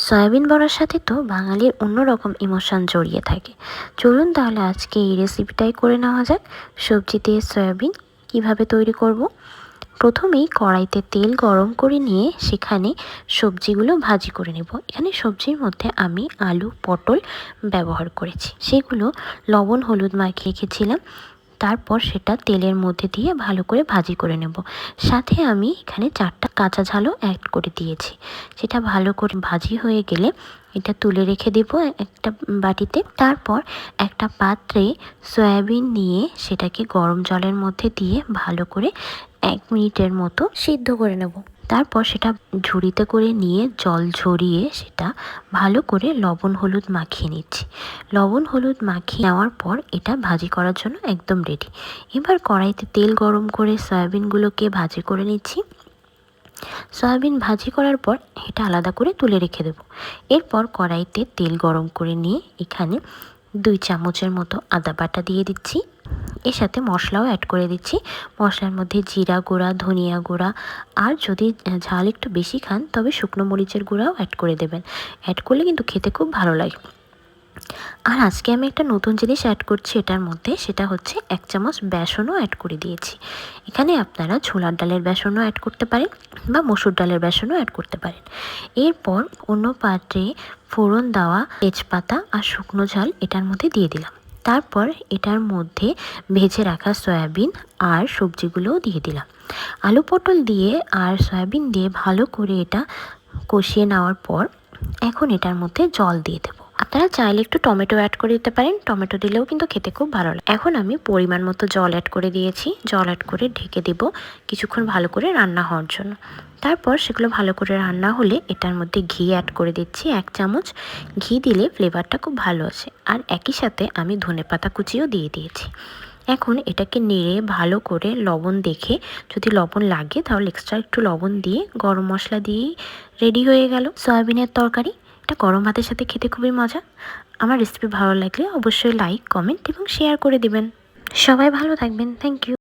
Soybean বড়ার সাথে তো বাঙালির অন্যরকম ইমোশন জড়িয়ে থাকে। চলুন তাহলে আজকে এই রেসিপিটাই করে নেওয়া যাক। সবজি দিয়ে সয়াবিন কিভাবে তৈরি করব। প্রথমেই কড়াইতে তেল গরম করে নিয়ে সেখানে সবজিগুলো ভাজি করে নেব। এখানে সবজির মধ্যে আমি আলু পটল ব্যবহার করেছি, সেগুলো লবণ হলুদ মাখিয়ে রেখেছিলাম। তারপর সেটা তেলের মধ্যে দিয়ে ভালো করে ভাজি করে নেব। সাথে আমি এখানে 4টা কাঁচা ঝালও অ্যাড করে দিয়েছি। সেটা ভালো করে ভাজি হয়ে গেলে এটা তুলে রেখে দেব একটা বাটিতে। তারপর একটা পাত্রে সয়াবিন নিয়ে সেটাকে গরম জলের মধ্যে দিয়ে ভালো করে 1 মিনিটের মতো সিদ্ধ করে নেব। তারপর সেটা ঝুড়িতে করে নিয়ে জল ঝরিয়ে সেটা ভালো করে লবণ হলুদ মাখিয়ে নিচ্ছি। লবণ হলুদ মাখিয়ে নেওয়ার পর এটা ভাজি করার জন্য একদম রেডি। এবার কড়াইতে তেল গরম করে সয়াবিনগুলোকে ভাজি করে নিচ্ছি। সয়াবিন ভাজি করার পর এটা আলাদা করে তুলে রেখে দেব। এরপর কড়াইতে তেল গরম করে নিয়ে এখানে 2 চামচের মতো আদা বাটা দিয়ে দিচ্ছি। এর সাথে মশলাও অ্যাড করে দিচ্ছি। মশলার মধ্যে জিরা গুঁড়া, ধনিয়া গুঁড়া, আর যদি ঝাল একটু বেশি খান তবে শুকনো মরিচের গুঁড়াও অ্যাড করে দেবেন। অ্যাড করলে কিন্তু খেতে খুব ভালো লাগে। আর আজকে আমি একটা নতুন জিনিস অ্যাড করছি এটার মধ্যে, সেটা হচ্ছে 1 চামচ বেসনও অ্যাড করে দিয়েছি। এখানে আপনারা ছোলার ডালের বেসনও অ্যাড করতে পারেন বা মসুর ডালের বেসনও অ্যাড করতে পারেন। এরপর অন্য পাত্রে ফোড়ন দেওয়া তেজপাতা আর শুকনো ঝাল এটার মধ্যে দিয়ে দিলাম। তারপর এটার মধ্যে ভেজে রাখা সয়াবিন আর সবজিগুলোও দিয়ে দিলাম। আলু পটল দিয়ে আর সয়াবিন দিয়ে ভালো করে এটা কষিয়ে নেওয়ার পর এখন এটার মধ্যে জল দিয়ে দেবো। আপনারা চাইলে একটু টমেটো অ্যাড করে দিতে পারেন, টমেটো দিলেও কিন্তু খেতে খুব ভালো লাগে। এখন আমি পরিমাণ মতো জল অ্যাড করে দিয়েছি। জল অ্যাড করে ঢেকে দেব কিছুক্ষণ ভালো করে রান্না হওয়ার জন্য। তারপর সেগুলো ভালো করে রান্না হলে এটার মধ্যে ঘি অ্যাড করে দিচ্ছি 1 চামচ। ঘি দিলে ফ্লেভারটা খুব ভালো আসে। আর একই সাথে আমি ধনেপাতা কুচিও দিয়ে দিয়েছি। এখন এটাকে নেড়ে ভালো করে লবণ দেখে, যদি লবণ লাগে তাহলে এক্সট্রা একটু লবণ দিয়ে গরম মশলা দিয়েই রেডি হয়ে গেল সয়াবিনের তরকারি। এটা গরম ভাতের সাথে খেতে খুবই মজা। আমার রেসিপি ভালো লাগলে অবশ্যই লাইক, কমেন্ট এবং শেয়ার করে দিবেন। সবাই ভালো থাকবেন। Thank you.